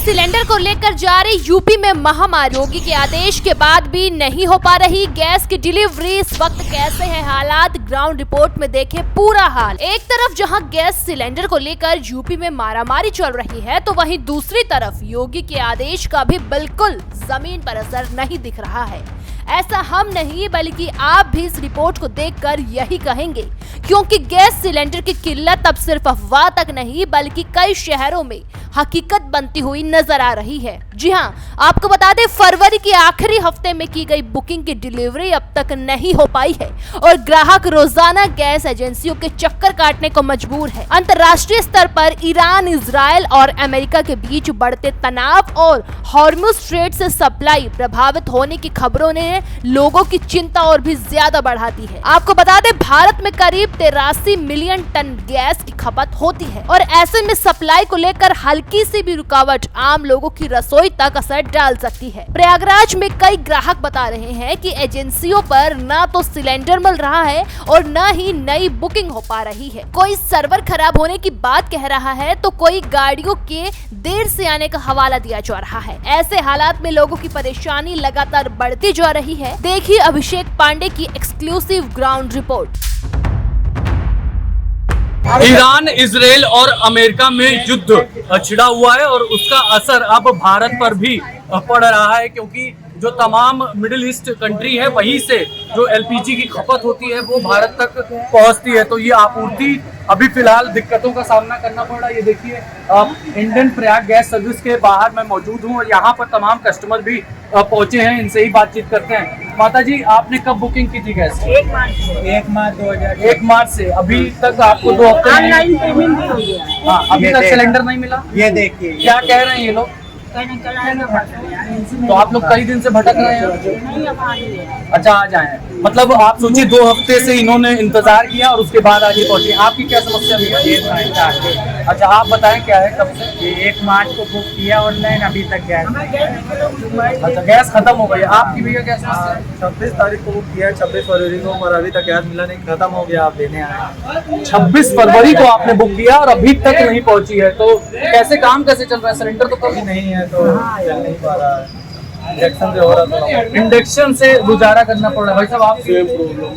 Cylinder को लेकर जारी यूपी में महामारी, योगी के आदेश के बाद भी नहीं हो पा रही गैस की डिलीवरी। इस वक्त कैसे हैं हालात, ग्राउंड रिपोर्ट में देखें पूरा हाल। एक तरफ जहां गैस सिलेंडर को लेकर यूपी में मारामारी चल रही है, तो वहीं दूसरी तरफ योगी के आदेश का भी बिल्कुल जमीन पर असर नहीं दिख रहा है। ऐसा हम नहीं बल्कि आप भी इस रिपोर्ट को देखकर यही कहेंगे, क्योंकि गैस सिलेंडर की किल्लत अब सिर्फ अफवाह तक नहीं बल्कि कई शहरों में हकीकत बनती हुई नजर आ रही है। जी हां, आपको बता दें फरवरी के आखिरी हफ्ते में की गई बुकिंग की डिलीवरी अब तक नहीं हो पाई है और ग्राहक रोजाना गैस एजेंसियों के चक्कर काटने को मजबूर है। अंतर्राष्ट्रीय स्तर पर ईरान, इजराइल और अमेरिका के बीच बढ़ते तनाव और हॉर्मुज स्ट्रेट से सप्लाई प्रभावित होने की खबरों ने लोगों की चिंता और भी ज्यादा बढ़ा दी है। आपको बता दें भारत में करीब 83 मिलियन टन गैस की खपत होती है और ऐसे में सप्लाई को लेकर हल्की सी भी रुकावट आम लोगों की रसोई तक असर डाल सकती है। प्रयागराज में कई ग्राहक बता रहे हैं कि एजेंसियों पर ना तो सिलेंडर मिल रहा है और न ही नई बुकिंग हो पा रही है। कोई सर्वर खराब होने की बात कह रहा है तो कोई गाड़ियों के देर से आने का हवाला दिया जा रहा है। ऐसे हालात में लोगों की परेशानी लगातार बढ़ती जा रही है। देखिए अभिषेक पांडे की exclusive ground report. Iran, Israel और अमेरिका में युद्ध छिड़ा हुआ है और उसका असर अब भारत पर भी पड़ रहा है, क्योंकि जो तमाम मिडिल ईस्ट कंट्री है वहीं से जो एलपीजी की खपत होती है वो भारत तक पहुंचती है। तो ये आपूर्ति अभी फिलहाल दिक्कतों का सामना करना पड़ रहा है। ये देखिए इंडियन प्रयाग गैस सर्विस के बाहर मैं मौजूद हूँ और यहाँ पर तमाम कस्टमर भी पहुंचे हैं, इनसे ही बातचीत करते हैं। माता जी, आपने कब बुकिंग की थी गैस? 1 मार्च 2000। 1 मार्च से अभी तक आपको 2 हफ्ते ऑनलाइन पेमेंट भी हो गया। हाँ, अभी तक सिलेंडर नहीं मिला। ये देखिए क्या कह रहे हैं ये लोग? तो आप लोग कई दिन से भटक रहे हैं। अच्छा, आज आए हैं। मतलब आप सोचिए 2 हफ्ते से इन्होंने इंतजार किया और उसके बाद आज ये पहुंचे। आपकी क्या समस्या है? अच्छा, आप बताएं क्या है? कब से? 1 मार्च को बुक किया ऑनलाइन, अभी तक गैस। अच्छा, गैस खत्म हो गई। आपकी भैया क्या समस्या है? 26 तारीख को बुक किया है, 26 फरवरी को, पर अभी तक गैस मिला नहीं, खत्म हो गया। आप लेने आए 26 फरवरी को आपने बुक किया और अभी तक नहीं पहुंची है, तो कैसे काम कैसे चल रहा है? सिलेंडर तो कभी नहीं है तो चल नहीं पा रहा है। इंडक्शन से हो रहा था, इंडक्शन से गुजारा करना पड़ रहा है। भाई साहब, आप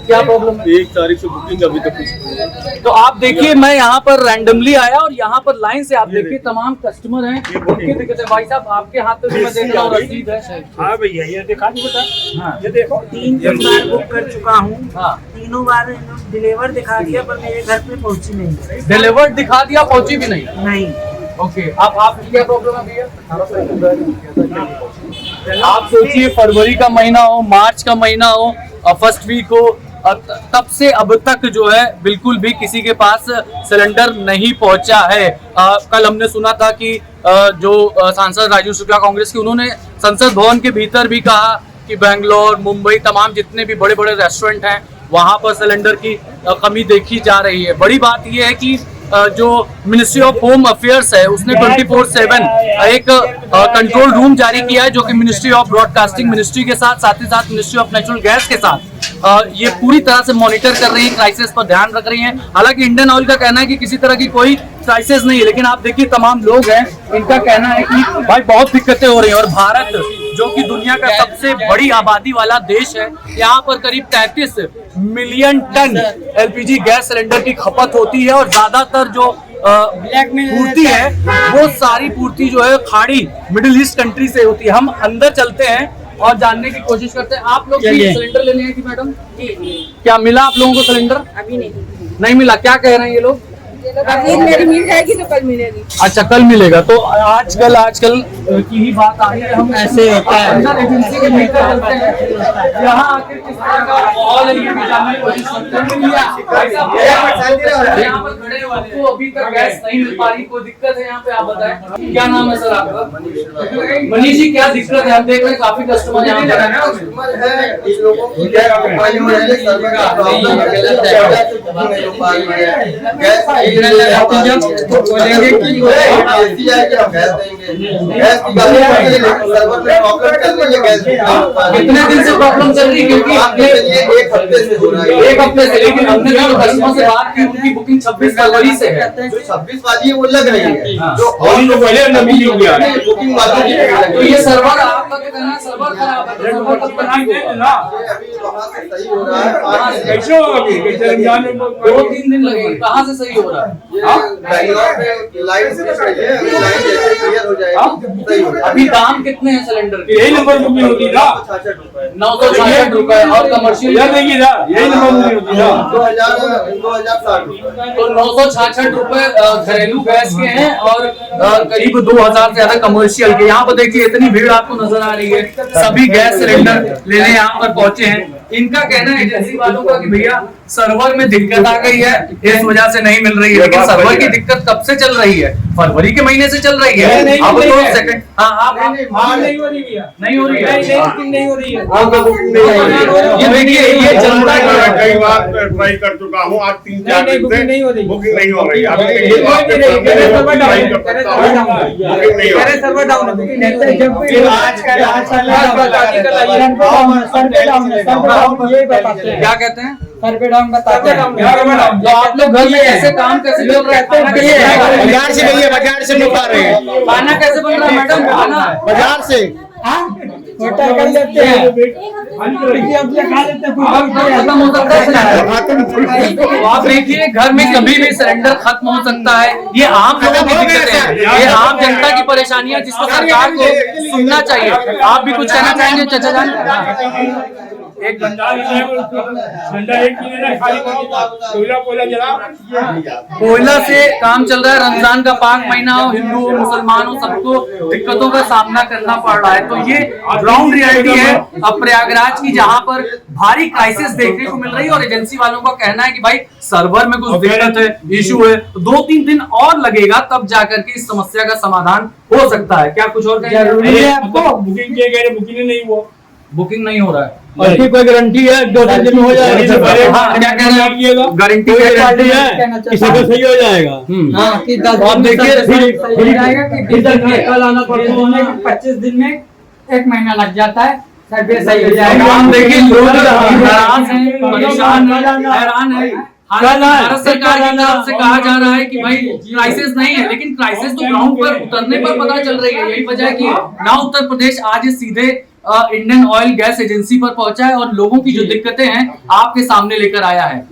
क्या प्रॉब्लम है? 1 तारीख से बुकिंग अभी तक कुछ। तो आप देखिए, मैं यहाँ पर रैंडमली आया और यहाँ पर लाइन से आप देखिए तमाम कस्टमर हैं, उनकी दिक्कत है। भाई साहब, आपके हाथ में मैं देख रहा हूँ रसीद है। हाँ भैया, ये दिखा दी बेटा। हाँ, ये देखो 3 बार बुक कर चुका हूँ। हाँ, तीनों बार डिलीवर दिखा दिया पर मेरे घर पे पहुँची नहीं। डिलीवर्ड दिखा दिया, पहुंची भी नहीं। नहीं। ओके, आपकी क्या प्रॉब्लम है भैया? आप सोचिए फरवरी का महीना हो, मार्च का महीना हो, फर्स्ट वीक हो, तब से अब तक जो है बिल्कुल भी किसी के पास सिलेंडर नहीं पहुंचा है। कल हमने सुना था कि जो सांसद राजू शुक्ला कांग्रेस के, उन्होंने संसद भवन के भीतर भी कहा कि बेंगलोर, मुंबई, तमाम जितने भी बड़े बड़े रेस्टोरेंट हैं वहां पर सिलेंडर की कमी देखी जा रही है। बड़ी बात यह है कि जो मिनिस्ट्री ऑफ होम अफेयर्स है उसने 24/7 एक कंट्रोल रूम जारी किया है, जो कि मिनिस्ट्री ऑफ ब्रॉडकास्टिंग मिनिस्ट्री के साथ ही साथ मिनिस्ट्री ऑफ नेचुरल गैस के साथ ये पूरी तरह से मॉनिटर कर रही है, क्राइसिस पर ध्यान रख रही हैं। हालांकि इंडियन ऑयल का कहना है कि किसी तरह की कोई क्राइसिस नहीं है, लेकिन आप देखिए तमाम लोग हैं, इनका कहना है कि भाई बहुत दिक्कतें हो रही हैं। और भारत जो कि दुनिया का सबसे बड़ी आबादी वाला देश है, यहाँ पर करीब 33 million ton LPG gas cylinder की खपत होती है और ज्यादातर जो पूर्ति है वो सारी पूर्ति जो है खाड़ी मिडिल ईस्ट कंट्री से होती है। हम अंदर चलते हैं और जानने की कोशिश करते हैं। आप लोग भी सिलेंडर लेने आई थी मैडम? क्या मिला आप लोगों को सिलेंडर? अभी नहीं मिला। क्या कह रहे हैं ये लोग? अभी मेरी मिल जाएगी तो कल मिलेगी। अच्छा, कल मिलेगा। तो आजकल की ही बात आ रही है। हम ऐसे होता है अंदर एजेंसी के भीतर चलते हैं, यहाँ आकर किस तरह का माहौल है ये भी जानने की कोशिश करते हैं। यहाँ पर खड़े वाले को अभी तक गैस नहीं मिल पा रही, कोई दिक्कत है यहाँ पे? आप बताएं, क्या नाम है सर आपका? मनीष जी, क्या दिक्कत है? हम देख रहे हैं काफी कस्टमर यहाँ पर बोलेंगे कि गैस देंगे, गैस की गाड़ी सर्वर में प्रॉब्लम चल रही है, गैस कितने दिन से प्रॉब्लम चल रही है? क्योंकि आपने एक हफ्ते से हो रहा है, एक हफ्ते से, लेकिन हमने जो कस्टमर से बात की उनकी बुकिंग 26 फरवरी से है। जो 26 वाली है वो लग रही है, जो और तो पहले नमी हो गया बुकिंग वाली है। तो ये सर्वर आपका कहना है सर्वर खराब है, तो सर्वर कब बनाएंगे? अभी वहाँ से सही हो रहा है, कैसे होगा अभी? कैसे रमजान में 2-3 दिन लगेंगे। कहाँ से सही हो रहा है? बैंगलोर में लाइन से सही है, अभी लाइन जैसे क्लियर हो जाएगी सही हो जाएगा। अभी दाम कितने हैं सिलेंडर के? यही नंबर बुकिंग होती ना, 966 966 रुपए रुपए और कमर्शियल याद रखिए ना, यही नंबर बुकिंग होती ना। 2060 रुपए। तो 966 रुपए घरेलू गैस के हैं और करीब 2000 से ज्यादा कमर्शियल के। यहाँ पर देखिए इतनी भीड़ आपको नजर आ रही है, सभी गैस सिलेंडर लेने यहाँ पर पहुंचे हैं। इनका कहना है एजेंसी वालों का कि भैया सर्वर में दिक्कत आ गई है, इस वजह से नहीं मिल रही है। लेकिन सर्वर की दिक्कत कब से चल रही है? फरवरी के महीने से चल रही है। अब तो सेकंड आप नहीं हो रही है, नहीं हो रही है, नहीं हो रही है। ये देखिए ये जनता की कई बार ट्राई कर चुका हूँ, आज 3-4 दिन से बुकिंग नहीं हो रही। बुकिंग नहीं हो रही, क्या कहते हैं? सर्वे डाउन बताते हैं। तो आप लोग घर में ऐसे काम कैसे कर रहे हैं? बाजार से नहीं है, बाजार से मंगा रहे हैं, खाना कैसे बन रहा है मैडम? खाना बाजार से। होटल कर लेते हैं, अपने खा लेते हैं, खत्म हो सकता है। तो आप देखिए घर में कभी भी सिलेंडर खत्म हो सकता है। ये आम लोगों की दिक्कत है, ये आम जनता की परेशानियां जिसको सरकार को सुनना चाहिए। आप भी कुछ कहना चाहेंगे चाचा जान? एक ठंडा एक खाली कोयला जला, कोयला से काम चल रहा है। रमजान का पाक महीना हो, हिंदू हो मुसलमान हो, सबको दिक्कतों का सामना करना पड़ रहा है। तो ये ग्राउंड रियलिटी है अब प्रयागराज की, जहां पर भारी क्राइसिस देखने को मिल रही है। और एजेंसी वालों का कहना है कि भाई सर्वर में कुछ दिक्कत है, इशू है, तो 2-3 दिन और लगेगा तब जाकर के इस समस्या का समाधान हो सकता है। क्या कुछ और जरूरी है आपको? बुकिंग किए गए, बुकिंग नहीं हुआ, बुकिंग नहीं हो रहा है। और इसकी कोई गारंटी है 2-3 दिन में हो जाएगा? हाँ, क्या कह रहे हैं? गारंटी गारंटी है किसी को सही हो जाएगा। हाँ, कि 10 आप दिन देखिए, में सही हो जाएगा कि 20 दिन में, कल आना पड़ता है, 25 दिन में 1 महीना लग जाता है, सर्वे सही हो जाएगा। हम देखिए लोग हैरान हैं, परेशान हैं, हैरान है। भारत सरकार की तरफ से कहा जा रहा है कि भाई क्राइसिस नहीं है, लेकिन क्राइसिस तो ग्राउंड पर उतरने पर पता चल रही है। यही वजह है कि ना उत्तर प्रदेश आज सीधे इंडियन ऑयल गैस एजेंसी पर पहुंचा है और लोगों की जो दिक्कतें हैं आपके सामने लेकर आया है।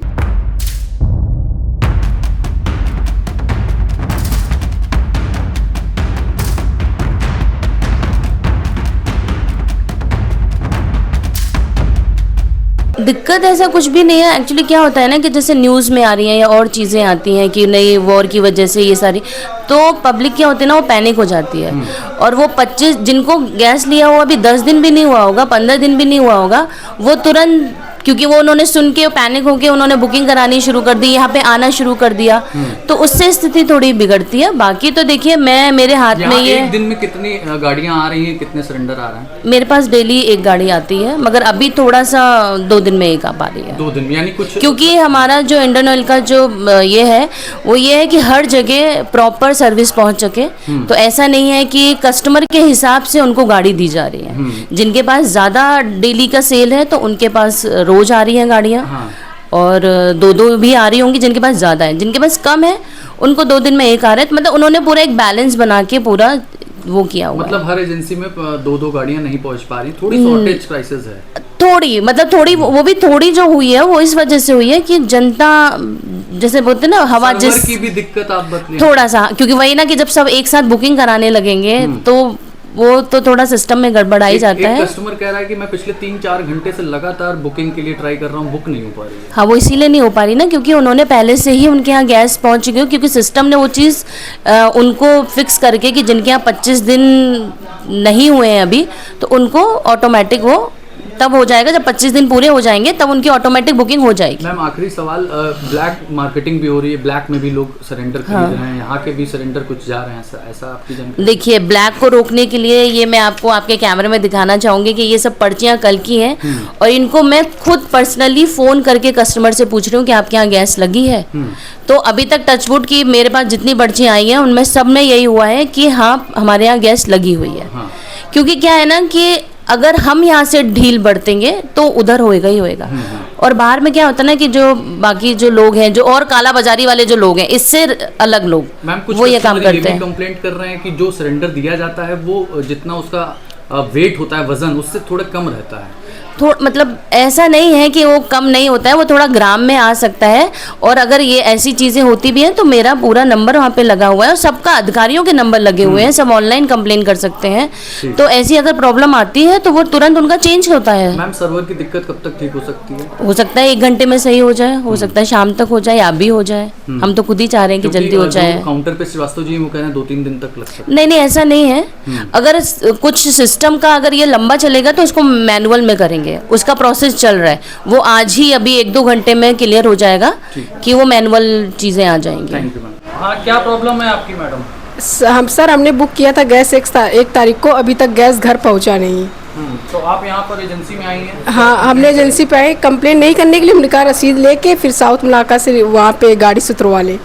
दिक्कत ऐसा कुछ भी नहीं है। एक्चुअली क्या होता है ना कि जैसे न्यूज़ में आ रही हैं या और चीज़ें आती हैं कि नई वॉर की वजह से ये सारी, तो पब्लिक क्या होती है ना, वो पैनिक हो जाती है। और वो 25 जिनको गैस लिया हुआ अभी 10 दिन भी नहीं हुआ होगा, 15 दिन भी नहीं हुआ होगा, वो तुरंत, क्योंकि वो उन्होंने सुन के पैनिक होके उन्होंने बुकिंग करानी शुरू कर दी, यहाँ पे आना शुरू कर दिया, तो उससे स्थिति थोड़ी बिगड़ती है। बाकी तो देखिए मेरे हाथ में ये एक दिन में कितनी गाड़ियां आ रही हैं, कितने सिलेंडर आ रहे हैं? मेरे पास डेली 1 गाड़ी आती है, मगर अभी थोड़ा सा 2 दिन में 1 आ पा रही है। 2 दिन में यानी कुछ, क्योंकि हमारा जो इंडियन ऑयल का जो ये है वो ये है कि हर जगह प्रॉपर सर्विस पहुंच सके। तो ऐसा नहीं है कि कस्टमर के हिसाब से उनको गाड़ी दी जा रही है। जिनके पास ज़्यादा डेली का सेल है तो उनके पास रोज आ रही हैं गाड़ियाँ, और 2-2 भी आ रही होंगी जिनके पास ज़्यादा है। जिनके पास कम है उनको 2 दिन में 1 आ रहा है। मतलब उन्होंने पूरा एक बैलेंस बना के पूरा वो किया हुआ। मतलब हर एजेंसी में 2-2 गाड़ियां नहीं पहुंच पा रही, थोड़ी शॉर्टेज क्राइसिस है। थोड़ी, मतलब थोड़ी, वो भी थोड़ी जो हुई है वो इस वजह से हुई है कि जनता, जैसे बोलते हैं ना, हवा जिस की भी दिक्कत आप बतलिए थोड़ा सा, क्योंकि वही ना कि जब सब एक साथ बुकिंग कराने लगेंगे तो वो तो थोड़ा सिस्टम में गड़बड़ाई जाता है। कस्टमर कह रहा है कि मैं पिछले 3-4 घंटे से लगातार बुकिंग के लिए ट्राई कर रहा हूँ, बुक नहीं हो पा रही है। हाँ, वो इसीलिए नहीं हो पा रही ना, क्योंकि उन्होंने पहले से ही उनके यहाँ गैस पहुँच गई, क्योंकि सिस्टम ने वो चीज़ उनको फिक्स करके कि जिनके यहाँ 25 दिन नहीं हुए हैं अभी, तो उनको ऑटोमेटिक वो तब हो जाएगा जब 25 दिन पूरे हो जाएंगे, तब उनकी ऑटोमेटिक बुकिंग हो जाएगी। मैम आखिरी सवाल, ब्लैक मार्केटिंग भी हो रही है, ब्लैक में भी लोग सरेंडर खरीद रहे हैं, यहाँ के भी सरेंडर कुछ जा रहे हैं, ऐसा आपकी जानकारी? देखिए, ब्लैक को रोकने के लिए ये मैं आपको आपके कैमरे में दिखाना चाहूंगी कि ये सब पर्चियां कल की हैं और इनको मैं खुद पर्सनली फोन करके कस्टमर से पूछ रही हूँ कि आपके यहाँ गैस लगी है। तो अभी तक टचवुड की मेरे पास जितनी पर्चियां आई हैं उनमें सब में यही हुआ है कि हाँ हमारे यहाँ गैस लगी हुई है। क्योंकि क्या है ना कि अगर हम यहाँ से ढील बरतेंगे तो उधर होएगा ही होएगा। और बाहर में क्या होता है ना कि जो बाकी जो लोग हैं, जो और काला बाजारी वाले जो लोग हैं, इससे अलग लोग मैम कुछ वो ये काम करते हैं। कंप्लेंट कर रहे हैं कि जो सिलेंडर दिया जाता है वो जितना उसका वेट होता है, वजन उससे थोड़ा कम रहता है। मतलब ऐसा नहीं है कि वो कम नहीं होता है, वो थोड़ा ग्राम में आ सकता है। और अगर ये ऐसी चीजें होती भी हैं तो मेरा पूरा नंबर वहाँ पे लगा हुआ है और सबका अधिकारियों के नंबर लगे हुए हैं, सब ऑनलाइन कंप्लेन कर सकते हैं। तो ऐसी अगर प्रॉब्लम आती है तो वो तुरंत उनका चेंज होता है। मैम सर्वर की दिक्कत कब तक ठीक हो सकती है? हो सकता है 1 घंटे में सही हो जाए, हो सकता है शाम तक हो जाए या भी हो जाए। हम तो खुद ही चाह रहे हैं कि जल्दी हो जाए। काउंटर पे श्रीवास्तव जी वो कह रहे हैं 2-3 दिन तक लग सकता है। नहीं, ऐसा नहीं है। अगर कुछ सिस्टम का अगर ये लंबा चलेगा तो इसको मैनुअल में करेंगे, उसका प्रोसेस चल रहा है। वो आज ही अभी 1-2 घंटे में क्लियर हो जाएगा कि वो मैनुअल चीजें आ जाएंगी। Thank you ma'am. हाँ, क्या प्रॉब्लम है आपकी मैडम? हमने बुक किया था गैस 1 तारीख को, अभी तक गैस घर पहुंचा नहीं। तो आप यहाँ पर एजेंसी में आई हैं? हाँ, हमने एजेंसी पे आए कंप्लेन नहीं करने के लिए। हमने कहा रसीद लेके फिर साउथ मुलाका से वहाँ पे गाड़ी से उतरवा ले।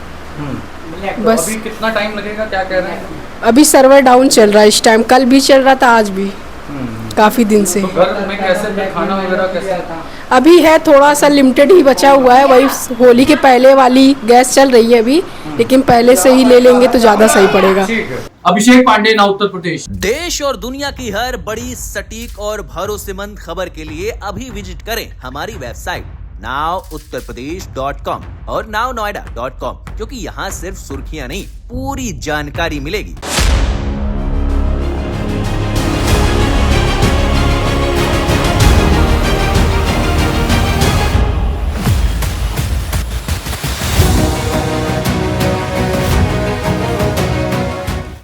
बस अभी कितना टाइम लगेगा, क्या कह रहे हैं? अभी सर्वर डाउन चल रहा है इस टाइम, कल भी चल रहा था, आज भी काफी दिन से। तो घर में कैसे खाना वगैरह कैसे? अभी है थोड़ा सा लिमिटेड ही बचा हुआ है, वही होली के पहले वाली गैस चल रही है अभी, लेकिन पहले से ही ले लेंगे तो ज्यादा सही पड़ेगा। अभिषेक पांडे, नाउ उत्तर प्रदेश। देश और दुनिया की हर बड़ी सटीक और भरोसेमंद खबर के लिए अभी विजिट करें हमारी वेबसाइट nowuttarpradesh.com और nownoida.com, क्योंकि यहाँ सिर्फ सुर्खियां नहीं पूरी जानकारी मिलेगी।